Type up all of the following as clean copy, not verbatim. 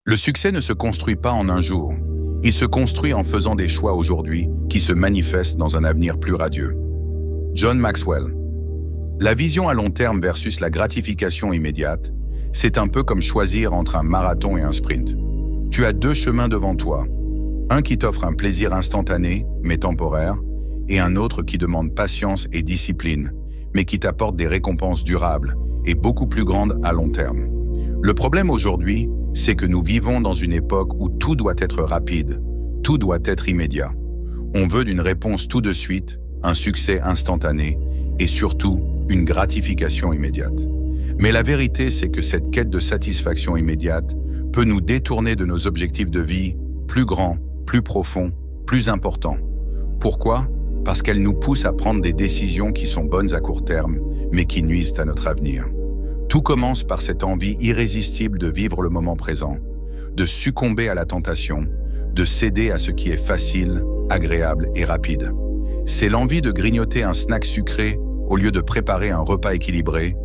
Le succès ne se construit pas en un jour. Il se construit en faisant des choix aujourd'hui qui se manifestent dans un avenir plus radieux. John Maxwell. La vision à long terme versus la gratification immédiate, c'est un peu comme choisir entre un marathon et un sprint. Tu as deux chemins devant toi, un qui t'offre un plaisir instantané, mais temporaire, et un autre qui demande patience et discipline, mais qui t'apporte des récompenses durables et beaucoup plus grandes à long terme. Le problème aujourd'hui, c'est que nous vivons dans une époque où tout doit être rapide, tout doit être immédiat. On veut d'une réponse tout de suite, un succès instantané et surtout une gratification immédiate. Mais la vérité, c'est que cette quête de satisfaction immédiate peut nous détourner de nos objectifs de vie plus grands, plus profonds, plus importants. Pourquoi? Parce qu'elle nous pousse à prendre des décisions qui sont bonnes à court terme, mais qui nuisent à notre avenir. Tout commence par cette envie irrésistible de vivre le moment présent, de succomber à la tentation, de céder à ce qui est facile, agréable et rapide. C'est l'envie de grignoter un snack sucré au lieu de préparer un repas équilibré,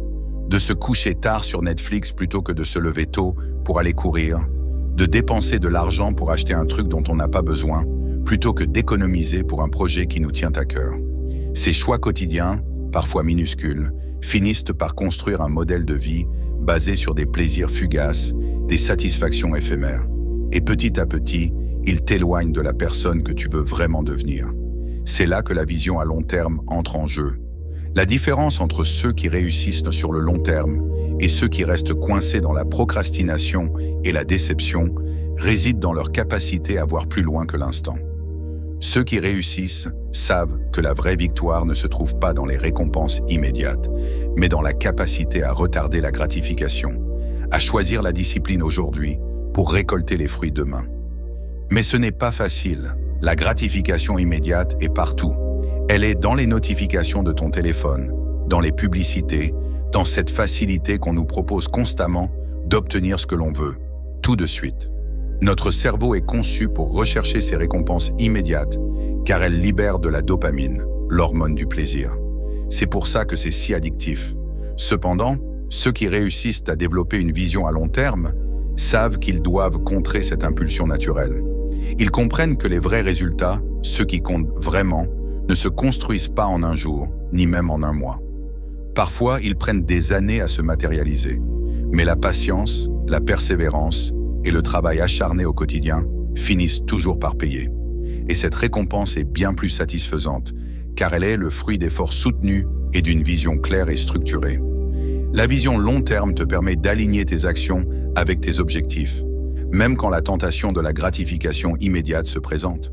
de se coucher tard sur Netflix plutôt que de se lever tôt pour aller courir, de dépenser de l'argent pour acheter un truc dont on n'a pas besoin, plutôt que d'économiser pour un projet qui nous tient à cœur. Ces choix quotidiens, parfois minuscules, finissent par construire un modèle de vie basé sur des plaisirs fugaces, des satisfactions éphémères. Et petit à petit, ils t'éloignent de la personne que tu veux vraiment devenir. C'est là que la vision à long terme entre en jeu. La différence entre ceux qui réussissent sur le long terme et ceux qui restent coincés dans la procrastination et la déception réside dans leur capacité à voir plus loin que l'instant. Ceux qui réussissent savent que la vraie victoire ne se trouve pas dans les récompenses immédiates, mais dans la capacité à retarder la gratification, à choisir la discipline aujourd'hui pour récolter les fruits demain. Mais ce n'est pas facile. La gratification immédiate est partout. Elle est dans les notifications de ton téléphone, dans les publicités, dans cette facilité qu'on nous propose constamment d'obtenir ce que l'on veut, tout de suite. Notre cerveau est conçu pour rechercher ces récompenses immédiates, car elles libèrent de la dopamine, l'hormone du plaisir. C'est pour ça que c'est si addictif. Cependant, ceux qui réussissent à développer une vision à long terme savent qu'ils doivent contrer cette impulsion naturelle. Ils comprennent que les vrais résultats, ceux qui comptent vraiment, ne se construisent pas en un jour, ni même en un mois. Parfois, ils prennent des années à se matérialiser. Mais la patience, la persévérance et le travail acharné au quotidien finissent toujours par payer. Et cette récompense est bien plus satisfaisante, car elle est le fruit d'efforts soutenus et d'une vision claire et structurée. La vision long terme te permet d'aligner tes actions avec tes objectifs, même quand la tentation de la gratification immédiate se présente.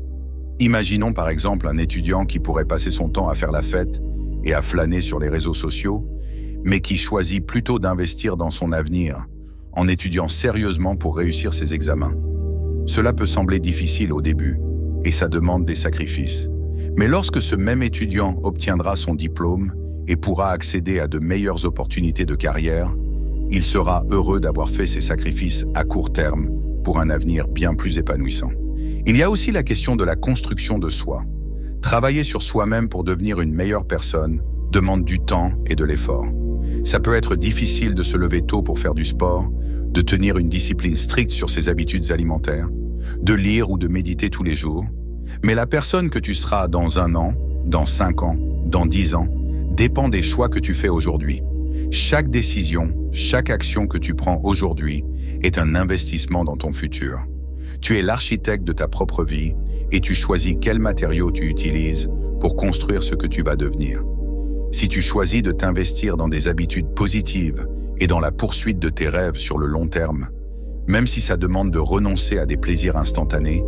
Imaginons par exemple un étudiant qui pourrait passer son temps à faire la fête et à flâner sur les réseaux sociaux, mais qui choisit plutôt d'investir dans son avenir, en étudiant sérieusement pour réussir ses examens. Cela peut sembler difficile au début, et ça demande des sacrifices. Mais lorsque ce même étudiant obtiendra son diplôme et pourra accéder à de meilleures opportunités de carrière, il sera heureux d'avoir fait ces sacrifices à court terme pour un avenir bien plus épanouissant. Il y a aussi la question de la construction de soi. Travailler sur soi-même pour devenir une meilleure personne demande du temps et de l'effort. Ça peut être difficile de se lever tôt pour faire du sport, de tenir une discipline stricte sur ses habitudes alimentaires, de lire ou de méditer tous les jours. Mais la personne que tu seras dans 1 an, dans 5 ans, dans 10 ans, dépend des choix que tu fais aujourd'hui. Chaque décision, chaque action que tu prends aujourd'hui est un investissement dans ton futur. Tu es l'architecte de ta propre vie et tu choisis quels matériaux tu utilises pour construire ce que tu vas devenir. Si tu choisis de t'investir dans des habitudes positives et dans la poursuite de tes rêves sur le long terme, même si ça demande de renoncer à des plaisirs instantanés,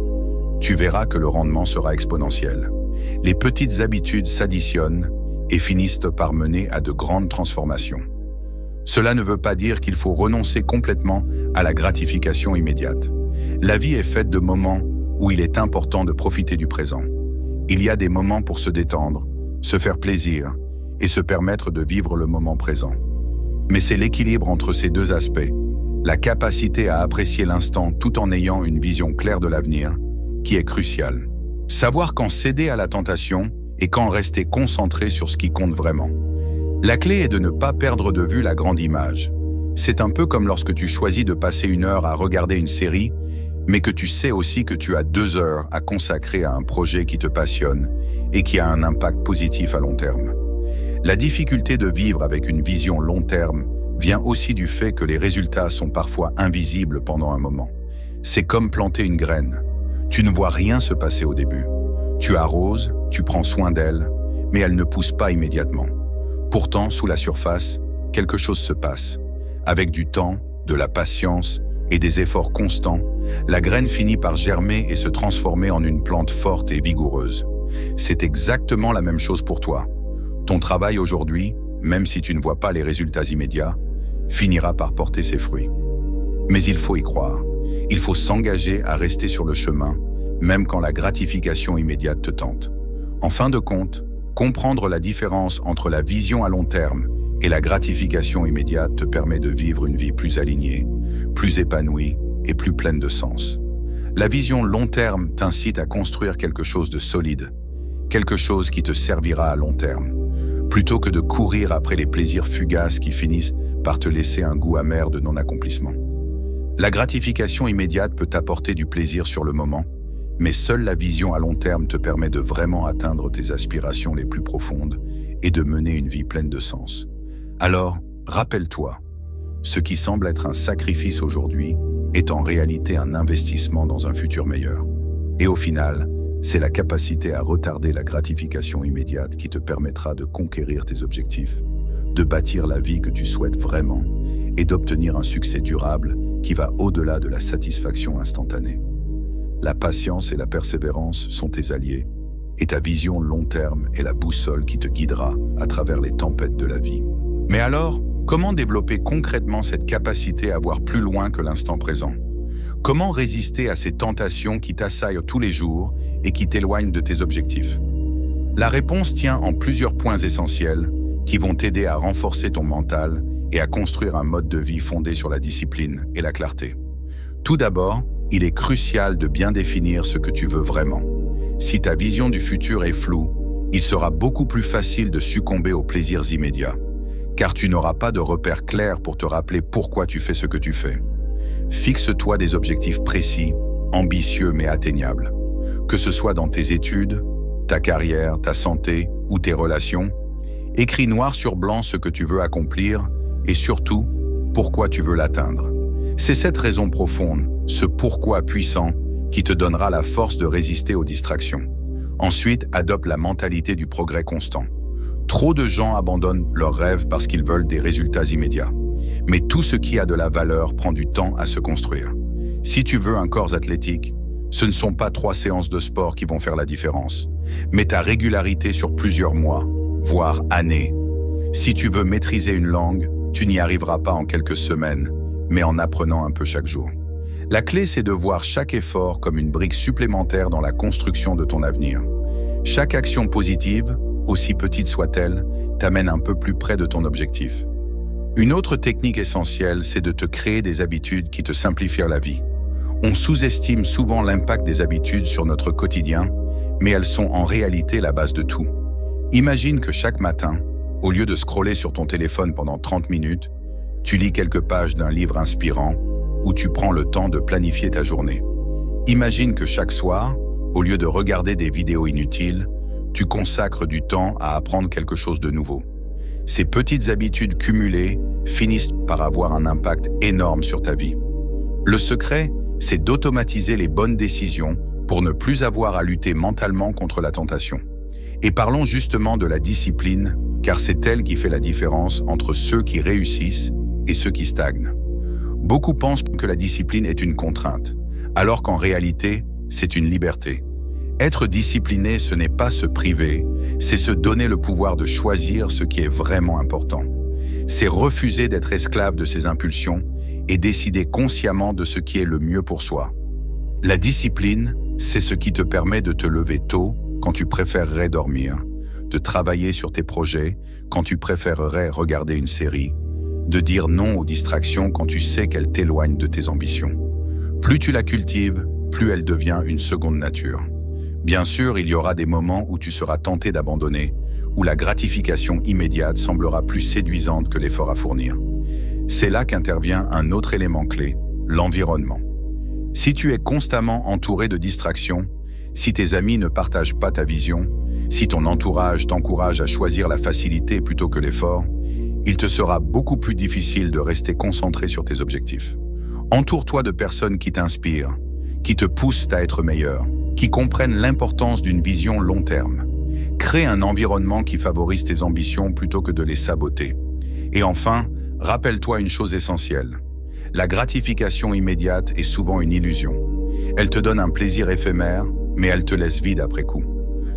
tu verras que le rendement sera exponentiel. Les petites habitudes s'additionnent et finissent par mener à de grandes transformations. Cela ne veut pas dire qu'il faut renoncer complètement à la gratification immédiate. La vie est faite de moments où il est important de profiter du présent. Il y a des moments pour se détendre, se faire plaisir et se permettre de vivre le moment présent. Mais c'est l'équilibre entre ces deux aspects, la capacité à apprécier l'instant tout en ayant une vision claire de l'avenir, qui est crucial. Savoir quand céder à la tentation et quand rester concentré sur ce qui compte vraiment. La clé est de ne pas perdre de vue la grande image. C'est un peu comme lorsque tu choisis de passer 1 heure à regarder une série, mais que tu sais aussi que tu as 2 heures à consacrer à un projet qui te passionne et qui a un impact positif à long terme. La difficulté de vivre avec une vision long terme vient aussi du fait que les résultats sont parfois invisibles pendant un moment. C'est comme planter une graine. Tu ne vois rien se passer au début. Tu arroses, tu prends soin d'elle, mais elle ne pousse pas immédiatement. Pourtant, sous la surface, quelque chose se passe. Avec du temps, de la patience et des efforts constants, la graine finit par germer et se transformer en une plante forte et vigoureuse. C'est exactement la même chose pour toi. Ton travail aujourd'hui, même si tu ne vois pas les résultats immédiats, finira par porter ses fruits. Mais il faut y croire. Il faut s'engager à rester sur le chemin, même quand la gratification immédiate te tente. En fin de compte, comprendre la différence entre la vision à long terme et la gratification immédiate te permet de vivre une vie plus alignée, plus épanouie et plus pleine de sens. La vision long terme t'incite à construire quelque chose de solide, quelque chose qui te servira à long terme, plutôt que de courir après les plaisirs fugaces qui finissent par te laisser un goût amer de non-accomplissement. La gratification immédiate peut t'apporter du plaisir sur le moment, mais seule la vision à long terme te permet de vraiment atteindre tes aspirations les plus profondes et de mener une vie pleine de sens. Alors, rappelle-toi, ce qui semble être un sacrifice aujourd'hui est en réalité un investissement dans un futur meilleur. Et au final, c'est la capacité à retarder la gratification immédiate qui te permettra de conquérir tes objectifs, de bâtir la vie que tu souhaites vraiment et d'obtenir un succès durable qui va au-delà de la satisfaction instantanée. La patience et la persévérance sont tes alliés, et ta vision long terme est la boussole qui te guidera à travers les tempêtes de la vie. Mais alors, comment développer concrètement cette capacité à voir plus loin que l'instant présent? Comment résister à ces tentations qui t'assaillent tous les jours et qui t'éloignent de tes objectifs? La réponse tient en plusieurs points essentiels qui vont t'aider à renforcer ton mental et à construire un mode de vie fondé sur la discipline et la clarté. Tout d'abord, il est crucial de bien définir ce que tu veux vraiment. Si ta vision du futur est floue, il sera beaucoup plus facile de succomber aux plaisirs immédiats, car tu n'auras pas de repères clairs pour te rappeler pourquoi tu fais ce que tu fais. Fixe-toi des objectifs précis, ambitieux mais atteignables. Que ce soit dans tes études, ta carrière, ta santé ou tes relations, écris noir sur blanc ce que tu veux accomplir et surtout, pourquoi tu veux l'atteindre. C'est cette raison profonde, ce pourquoi puissant, qui te donnera la force de résister aux distractions. Ensuite, adopte la mentalité du progrès constant. Trop de gens abandonnent leurs rêves parce qu'ils veulent des résultats immédiats. Mais tout ce qui a de la valeur prend du temps à se construire. Si tu veux un corps athlétique, ce ne sont pas 3 séances de sport qui vont faire la différence, mais ta régularité sur plusieurs mois, voire années. Si tu veux maîtriser une langue, tu n'y arriveras pas en quelques semaines, mais en apprenant un peu chaque jour. La clé, c'est de voir chaque effort comme une brique supplémentaire dans la construction de ton avenir. Chaque action positive, aussi petite soit-elle, t'amène un peu plus près de ton objectif. Une autre technique essentielle, c'est de te créer des habitudes qui te simplifient la vie. On sous-estime souvent l'impact des habitudes sur notre quotidien, mais elles sont en réalité la base de tout. Imagine que chaque matin, au lieu de scroller sur ton téléphone pendant 30 minutes, tu lis quelques pages d'un livre inspirant ou tu prends le temps de planifier ta journée. Imagine que chaque soir, au lieu de regarder des vidéos inutiles, tu consacres du temps à apprendre quelque chose de nouveau. Ces petites habitudes cumulées finissent par avoir un impact énorme sur ta vie. Le secret, c'est d'automatiser les bonnes décisions pour ne plus avoir à lutter mentalement contre la tentation. Et parlons justement de la discipline, car c'est elle qui fait la différence entre ceux qui réussissent et ceux qui stagnent. Beaucoup pensent que la discipline est une contrainte, alors qu'en réalité, c'est une liberté. Être discipliné, ce n'est pas se priver, c'est se donner le pouvoir de choisir ce qui est vraiment important. C'est refuser d'être esclave de ses impulsions et décider consciemment de ce qui est le mieux pour soi. La discipline, c'est ce qui te permet de te lever tôt quand tu préférerais dormir, de travailler sur tes projets quand tu préférerais regarder une série, de dire non aux distractions quand tu sais qu'elles t'éloignent de tes ambitions. Plus tu la cultives, plus elle devient une seconde nature. Bien sûr, il y aura des moments où tu seras tenté d'abandonner, où la gratification immédiate semblera plus séduisante que l'effort à fournir. C'est là qu'intervient un autre élément clé, l'environnement. Si tu es constamment entouré de distractions, si tes amis ne partagent pas ta vision, si ton entourage t'encourage à choisir la facilité plutôt que l'effort, il te sera beaucoup plus difficile de rester concentré sur tes objectifs. Entoure-toi de personnes qui t'inspirent, qui te poussent à être meilleur, qui comprennent l'importance d'une vision long terme. Crée un environnement qui favorise tes ambitions plutôt que de les saboter. Et enfin, rappelle-toi une chose essentielle. La gratification immédiate est souvent une illusion. Elle te donne un plaisir éphémère, mais elle te laisse vide après coup.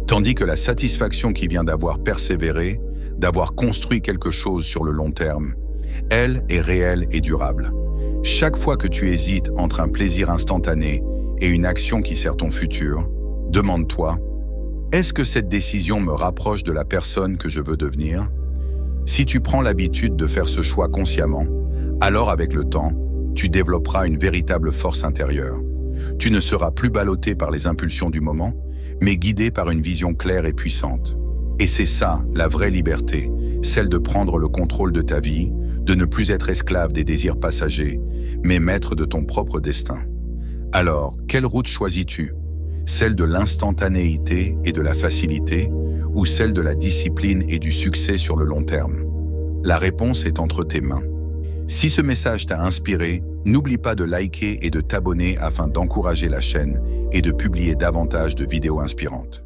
Tandis que la satisfaction qui vient d'avoir persévéré, d'avoir construit quelque chose sur le long terme, elle est réelle et durable. Chaque fois que tu hésites entre un plaisir instantané et une action qui sert ton futur, demande-toi, est-ce que cette décision me rapproche de la personne que je veux devenir? Si tu prends l'habitude de faire ce choix consciemment, alors avec le temps, tu développeras une véritable force intérieure. Tu ne seras plus ballotté par les impulsions du moment, mais guidé par une vision claire et puissante. Et c'est ça, la vraie liberté, celle de prendre le contrôle de ta vie, de ne plus être esclave des désirs passagers, mais maître de ton propre destin. Alors, quelle route choisis-tu? Celle de l'instantanéité et de la facilité, ou celle de la discipline et du succès sur le long terme? La réponse est entre tes mains. Si ce message t'a inspiré, n'oublie pas de liker et de t'abonner afin d'encourager la chaîne et de publier davantage de vidéos inspirantes.